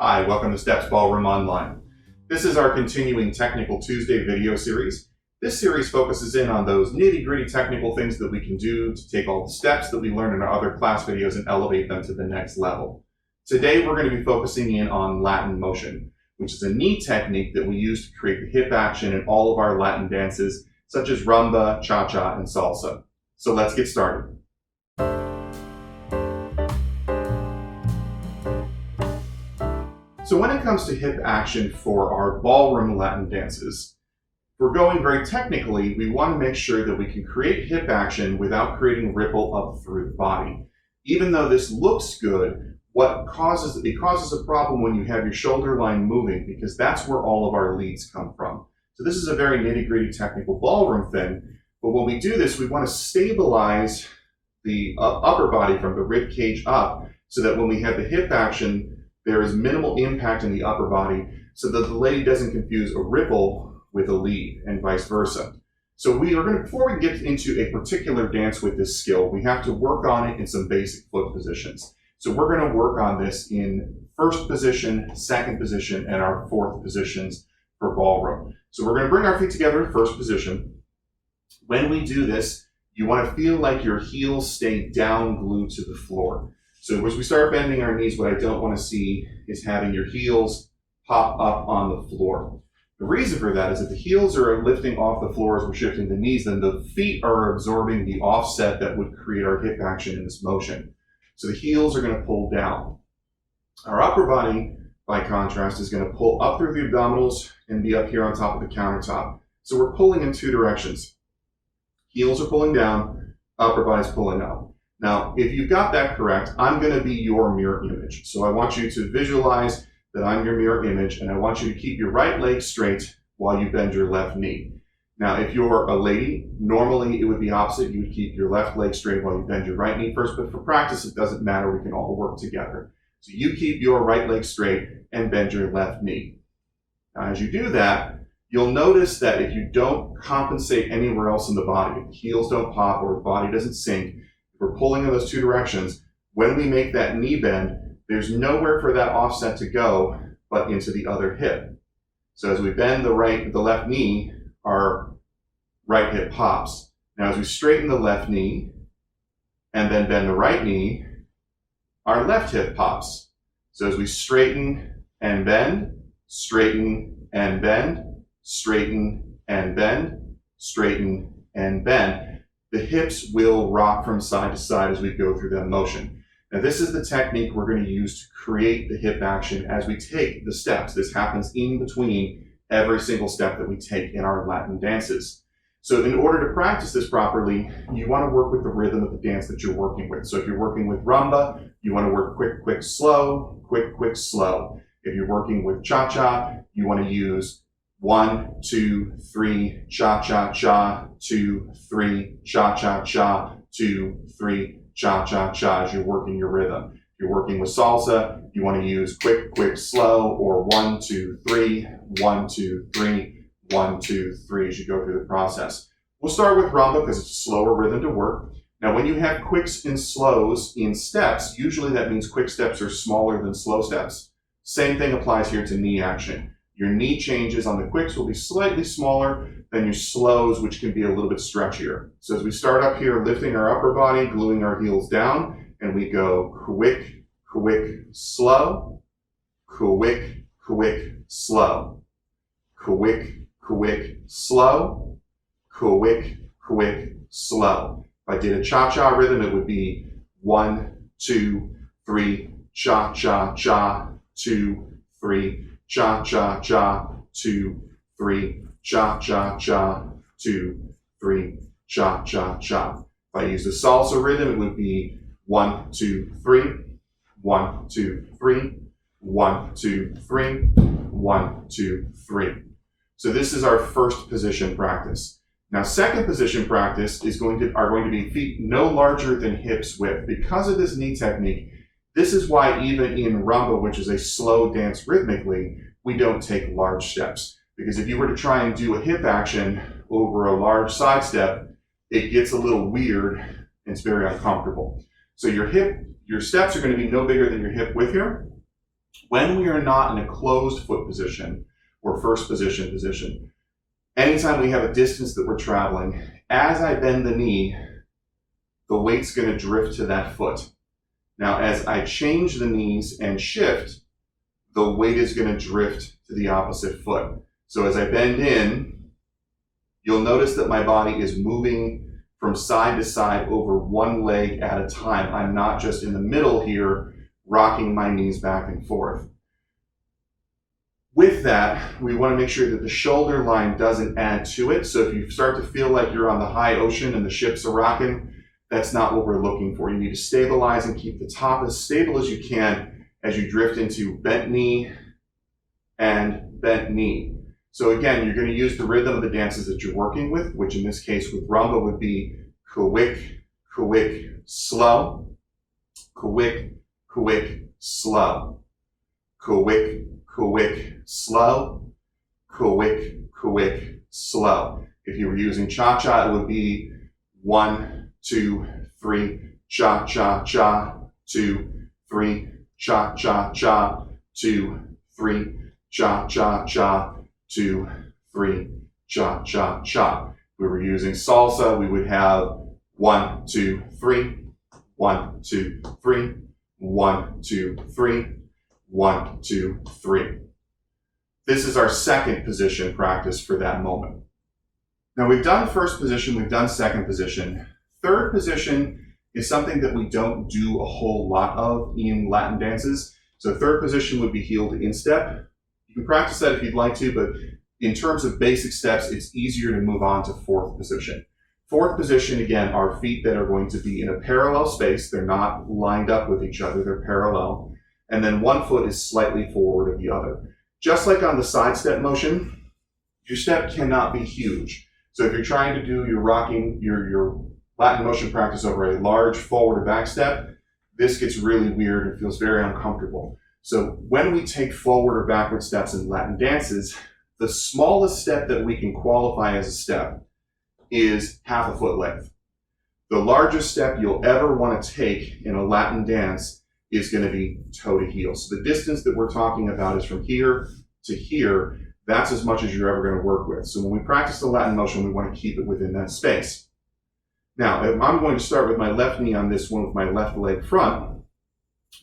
Hi, welcome to StepsBallroom Online. This is our continuing Technical Tuesday video series. This series focuses in on those nitty-gritty technical things that we can do to take all the steps that we learn in our other class videos and elevate them to the next level. Today we're going to be focusing in on Latin motion, which is a knee technique that we use to create the hip action in all of our Latin dances, such as rumba, cha-cha, and salsa. So let's get started. So when it comes to hip action for our ballroom Latin dances, if we're going very technically, we want to make sure that we can create hip action without creating ripple up through the body. Even though this looks good, it causes a problem when you have your shoulder line moving, because that's where all of our leads come from. So this is a very nitty-gritty technical ballroom thing, but when we do this, we want to stabilize the upper body from the rib cage up so that when we have the hip action, there is minimal impact in the upper body so that the lady doesn't confuse a ripple with a lead and vice versa. So before we get into a particular dance with this skill, we have to work on it in some basic foot positions. So we're going to work on this in first position, second position, and our fourth positions for ballroom. So we're going to bring our feet together in first position. When we do this, you want to feel like your heels stay down glued to the floor. So as we start bending our knees, what I don't want to see is having your heels pop up on the floor. The reason for that is if the heels are lifting off the floor as we're shifting the knees, then the feet are absorbing the offset that would create our hip action in this motion. So the heels are going to pull down. Our upper body, by contrast, is going to pull up through the abdominals and be up here on top of the countertop. So we're pulling in two directions. Heels are pulling down, upper body's pulling up. Now, if you've got that correct, I'm going to be your mirror image. So I want you to visualize that I'm your mirror image, and I want you to keep your right leg straight while you bend your left knee. Now, if you're a lady, normally it would be opposite. You would keep your left leg straight while you bend your right knee first, but for practice, it doesn't matter. We can all work together. So you keep your right leg straight and bend your left knee. Now, as you do that, you'll notice that if you don't compensate anywhere else in the body, if the heels don't pop or the body doesn't sink, we're pulling in those two directions. When we make that knee bend, there's nowhere for that offset to go but into the other hip. So as we bend the left knee, our right hip pops. Now as we straighten the left knee and then bend the right knee, our left hip pops. So as we straighten and bend, straighten and bend, straighten and bend, straighten and bend, the hips will rock from side to side as we go through that motion. Now this is the technique we're going to use to create the hip action as we take the steps. This happens in between every single step that we take in our Latin dances. So in order to practice this properly, you want to work with the rhythm of the dance that you're working with. So if you're working with rumba, you want to work quick, quick, slow, quick, quick, slow. If you're working with cha-cha, you want to use 1, 2, 3, cha-cha-cha, 2, 3, cha-cha-cha, 2, 3, cha-cha-cha as you're working your rhythm. If you're working with salsa, you want to use quick, quick, slow, or 1, 2, 3, 1, 2, 3, 1, 2, 3 as you go through the process. We'll start with rumba because it's a slower rhythm to work. Now when you have quicks and slows in steps, usually that means quick steps are smaller than slow steps. Same thing applies here to knee action. Your knee changes on the quicks will be slightly smaller than your slows, which can be a little bit stretchier. So as we start up here, lifting our upper body, gluing our heels down, and we go quick, quick, slow, quick, quick, slow, quick, quick, slow, quick, quick, slow. If I did a cha-cha rhythm, it would be 1, 2, 3, cha-cha-cha, 2, 3, cha-cha-cha, 2, 3, cha-cha-cha, 2, 3, cha-cha-cha. If I use the salsa rhythm, it would be 1, 2, 3, 1, 2, 3, 1, 2, 3, 1, 2, 3. So this is our first position practice. Now second position practice are going to be feet no larger than hips width. Because of this knee technique, this is why even in rumba, which is a slow dance rhythmically, we don't take large steps. Because if you were to try and do a hip action over a large side step, it gets a little weird and it's very uncomfortable. So your steps are going to be no bigger than your hip width here. When we are not in a closed foot position or first position, anytime we have a distance that we're traveling, as I bend the knee, the weight's going to drift to that foot. Now, as I change the knees and shift, the weight is going to drift to the opposite foot. So as I bend in, you'll notice that my body is moving from side to side over one leg at a time. I'm not just in the middle here, rocking my knees back and forth. With that, we want to make sure that the shoulder line doesn't add to it. So if you start to feel like you're on the high ocean and the ships are rocking, that's not what we're looking for. You need to stabilize and keep the top as stable as you can as you drift into bent knee and bent knee. So again, you're going to use the rhythm of the dances that you're working with, which in this case with rumba would be quick, quick, slow, quick, quick, slow, quick, quick, slow, quick, quick, slow. If you were using cha-cha, it would be 1, 2, 3, cha, cha, cha, 2, 3, cha, cha, cha, 2, 3, cha, cha, cha, 2, 3, cha, cha, cha. If we were using salsa, we would have 1, 2, 3, 1, 2, 3, 1, 2, 3, 1, 2, 3. This is our second position practice for that moment. Now we've done first position, we've done second position. Third position is something that we don't do a whole lot of in Latin dances. So third position would be heel to instep. You can practice that if you'd like to, but in terms of basic steps, it's easier to move on to fourth position. Fourth position, again, are feet that are going to be in a parallel space. They're not lined up with each other, they're parallel. And then one foot is slightly forward of the other. Just like on the side step motion, your step cannot be huge. So if you're trying to do your rocking, your Latin motion practice over a large forward or back step, this gets really weird and feels very uncomfortable. So when we take forward or backward steps in Latin dances, the smallest step that we can qualify as a step is half a foot length. The largest step you'll ever want to take in a Latin dance is going to be toe to heel. So the distance that we're talking about is from here to here. That's as much as you're ever going to work with. So when we practice the Latin motion, we want to keep it within that space. Now, I'm going to start with my left knee on this one with my left leg front.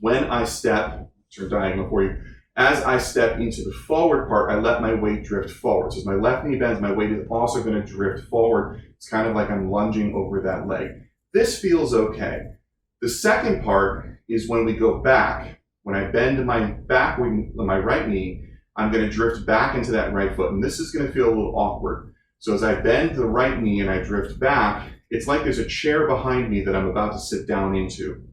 When I step, turn diagonal for you, as I step into the forward part, I let my weight drift forward. So as my left knee bends, my weight is also going to drift forward. It's kind of like I'm lunging over that leg. This feels okay. The second part is when we go back. When I bend my back with my right knee, I'm going to drift back into that right foot. And this is going to feel a little awkward. So as I bend the right knee and I drift back, it's like there's a chair behind me that I'm about to sit down into.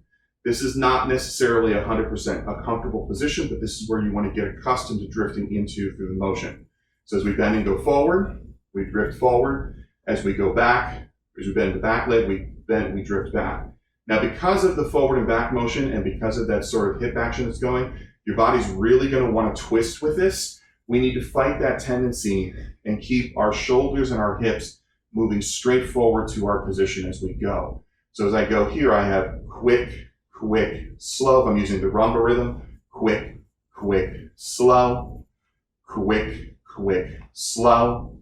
This is not necessarily 100% a comfortable position, but this is where you want to get accustomed to drifting into through the motion. So as we bend and go forward, we drift forward. As we go back, as we bend the back leg, we bend, we drift back. Now, because of the forward and back motion and because of that sort of hip action that's going, your body's really going to want to twist with this. We need to fight that tendency and keep our shoulders and our hips moving straight forward to our position as we go. So as I go here, I have quick, quick, slow. If I'm using the rumba rhythm, quick, quick, slow, quick, quick, slow,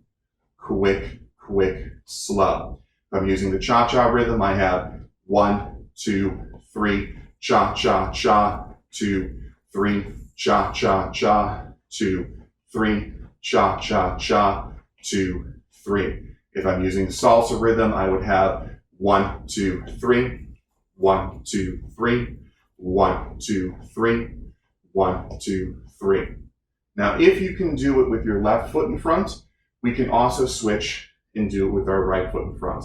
quick, quick, slow. If I'm using the cha-cha rhythm, I have 1, 2, 3, cha-cha-cha, 2, 3, cha-cha-cha, 2, 3, cha-cha-cha, 2, 3. If I'm using the salsa rhythm, I would have 1, 2, 3, 1, 2, 3, 1, 2, 3, 1, 2, 3. Now, if you can do it with your left foot in front, we can also switch and do it with our right foot in front.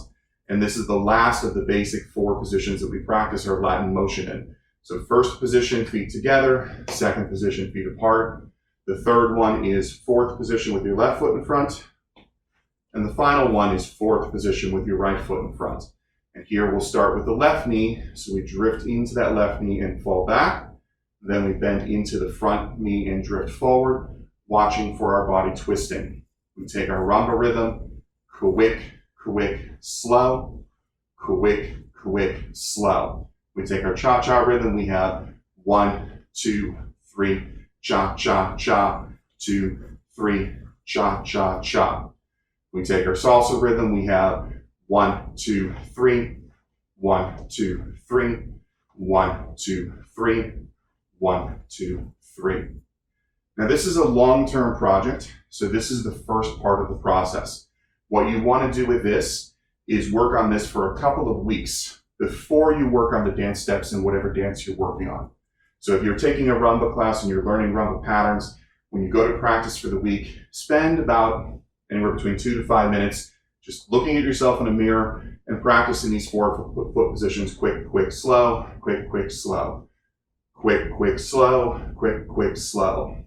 And this is the last of the basic 4 positions that we practice our Latin motion in. So first position, feet together. Second position, feet apart. The third one is fourth position with your left foot in front. And the final one is fourth position with your right foot in front. And here we'll start with the left knee. So we drift into that left knee and fall back. Then we bend into the front knee and drift forward, watching for our body twisting. We take our rumba rhythm, quick, quick, slow, quick, quick, slow. We take our cha-cha rhythm. We have 1, 2, 3, cha, cha, cha, 2, 3, cha, cha, cha. We take our salsa rhythm, we have 1, 2, 3, 1, 2, 3, 1, 2, 3, 1, 2, 3. Now this is a long-term project, so this is the first part of the process. What you want to do with this is work on this for a couple of weeks before you work on the dance steps in whatever dance you're working on. So if you're taking a rumba class and you're learning rumba patterns, when you go to practice for the week, spend about anywhere between 2 to 5 minutes just looking at yourself in a mirror and practicing these 4 foot positions: quick, quick, slow, quick, quick, slow, quick, quick, slow, quick, quick, slow,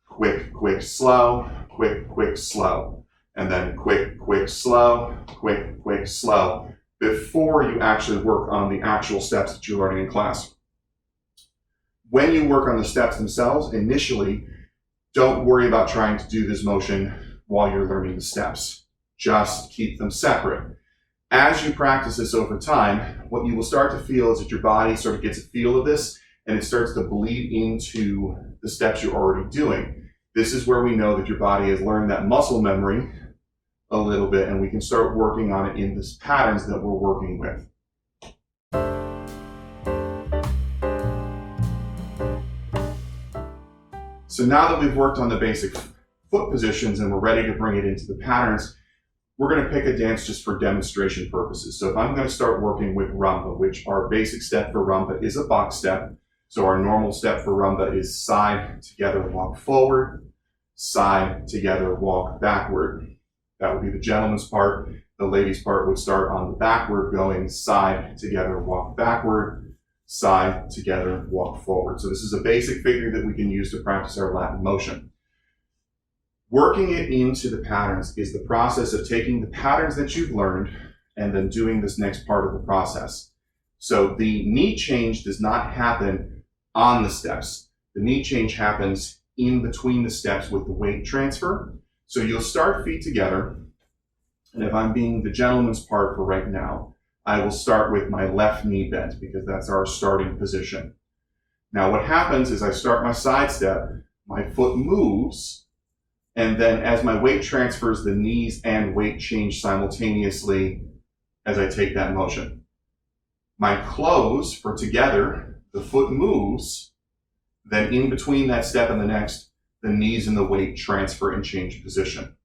quick, quick, slow, quick, quick, slow, and then quick, quick, slow, quick, quick, slow, before you actually work on the actual steps that you're learning in class. When you work on the steps themselves, initially, don't worry about trying to do this motion while you're learning the steps. Just keep them separate. As you practice this over time, what you will start to feel is that your body sort of gets a feel of this and it starts to bleed into the steps you're already doing. This is where we know that your body has learned that muscle memory a little bit, and we can start working on it in the patterns that we're working with. So now that we've worked on the basic foot positions and we're ready to bring it into the patterns, we're going to pick a dance just for demonstration purposes. So if I'm going to start working with rumba, which our basic step for rumba is a box step. So our normal step for rumba is side, together, walk forward, side, together, walk backward. That would be the gentleman's part. The lady's part would start on the backward, going side, together, walk backward, side, together, walk forward. So this is a basic figure that we can use to practice our Latin motion. Working it into the patterns is the process of taking the patterns that you've learned and then doing this next part of the process. So the knee change does not happen on the steps. The knee change happens in between the steps with the weight transfer. So you'll start feet together, and if I'm being the gentleman's part for right now, I will start with my left knee bent because that's our starting position. Now what happens is I start my side step, my foot moves, and then as my weight transfers, the knees and weight change simultaneously as I take that motion. My close for together, the foot moves, then in between that step and the next, the knees and the weight transfer and change position.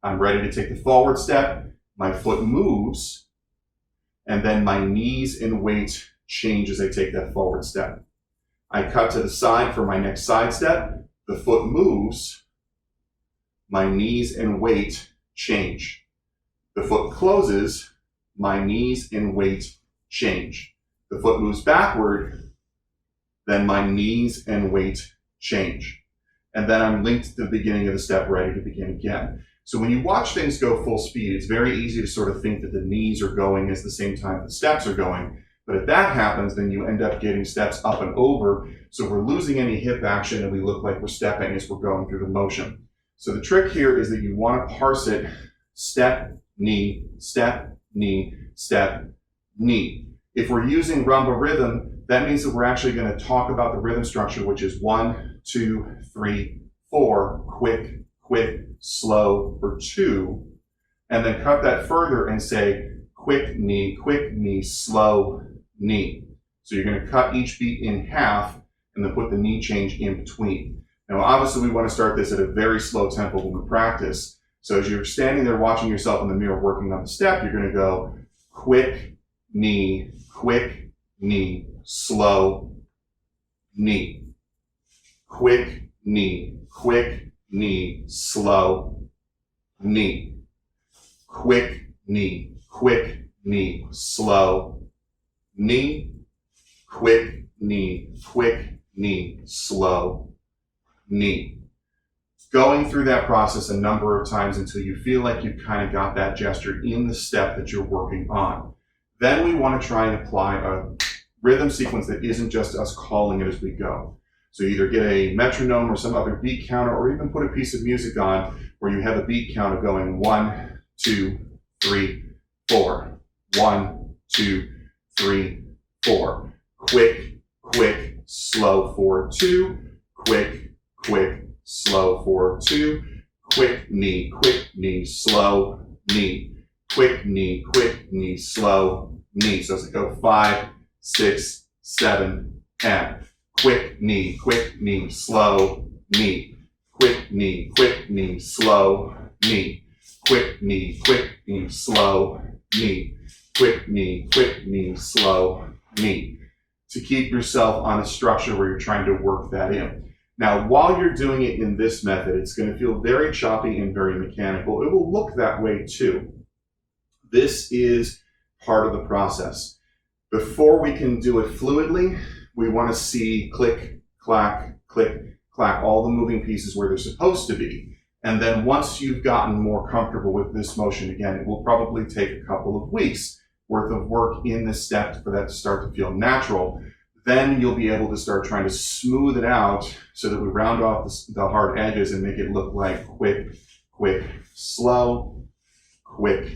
I'm ready to take the forward step, my foot moves, and then my knees and weight change as I take that forward step. I cut to the side for my next side step, the foot moves, my knees and weight change. The foot closes, my knees and weight change. The foot moves backward, then my knees and weight change. And then I'm linked to the beginning of the step, ready to begin again. So when you watch things go full speed, it's very easy to sort of think that the knees are going at the same time the steps are going. But if that happens, then you end up getting steps up and over. So we're losing any hip action and we look like we're stepping as we're going through the motion. So the trick here is that you want to parse it step, knee, step, knee, step, knee. If we're using rumba rhythm, that means that we're actually going to talk about the rhythm structure, which is 1, 2, 3, 4, quick, quick, slow for 2, and then cut that further and say quick, knee, slow, knee. So you're going to cut each beat in half and then put the knee change in between. Now, obviously, we want to start this at a very slow tempo when we practice. So as you're standing there watching yourself in the mirror working on the step, you're going to go quick, knee, slow, knee. Quick, knee, slow, knee. Quick, knee, slow, knee. Quick, knee, slow, knee. Going through that process a number of times until you feel like you've kind of got that gesture in the step that you're working on. Then we want to try and apply a rhythm sequence that isn't just us calling it as we go. So either get a metronome or some other beat counter, or even put a piece of music on where you have a beat counter going 1, 2, 3, 4. 1, 2, 3, 4. Quick, slow for 2. Quick, quick, slow for 2, quick knee, slow, knee, quick knee, slow, knee. So as I go 5, 6, 7, and quick knee, slow, knee, quick knee, slow, knee, quick knee, slow, knee, quick knee, slow, knee. To keep yourself on a structure where you're trying to work that in. Now, while you're doing it in this method, it's going to feel very choppy and very mechanical. It will look that way too. This is part of the process. Before we can do it fluidly, we want to see click, clack, all the moving pieces where they're supposed to be. And then once you've gotten more comfortable with this motion, again, it will probably take a couple of weeks worth of work in this step for that to start to feel natural. Then you'll be able to start trying to smooth it out so that we round off the hard edges and make it look like quick, slow, quick,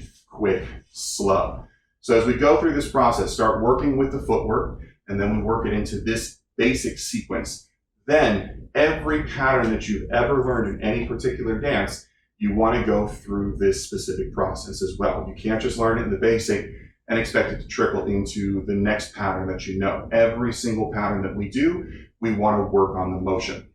slow. So as we go through this process, start working with the footwork, and then we work it into this basic sequence. Then every pattern that you've ever learned in any particular dance, you want to go through this specific process as well. You can't just learn it in the basic and expect it to trickle into the next pattern that you know. Every single pattern that we do, we want to work on the motion.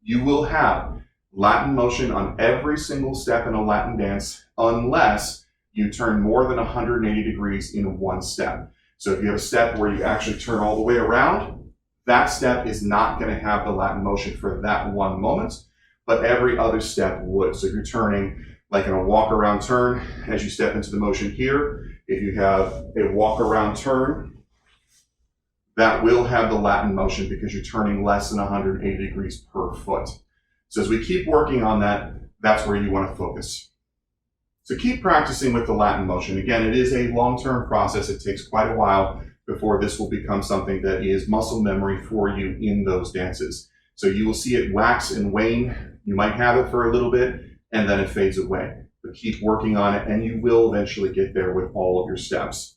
You will have Latin motion on every single step in a Latin dance unless you turn more than 180 degrees in one step. So if you have a step where you actually turn all the way around, that step is not going to have the Latin motion for that one moment, but every other step would. So if you're turning like in a walk around turn, as you step into the motion here, if you have a walk around turn, that will have the Latin motion because you're turning less than 180 degrees per foot. So as we keep working on that, that's where you want to focus. So keep practicing with the Latin motion. Again, it is a long-term process. It takes quite a while before this will become something that is muscle memory for you in those dances. So you will see it wax and wane. You might have it for a little bit, and then it fades away. But keep working on it, and you will eventually get there with all of your steps.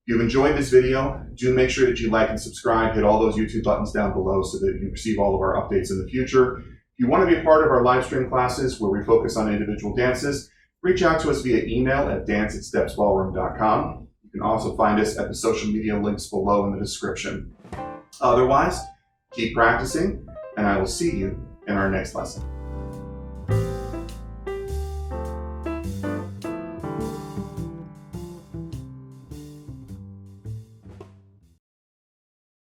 If you've enjoyed this video, do make sure that you like and subscribe. Hit all those YouTube buttons down below so that you receive all of our updates in the future. If you want to be a part of our live stream classes where we focus on individual dances, reach out to us via email at dance@stepsballroom.com. You can also find us at the social media links below in the description. Otherwise, keep practicing, and I will see you in our next lesson.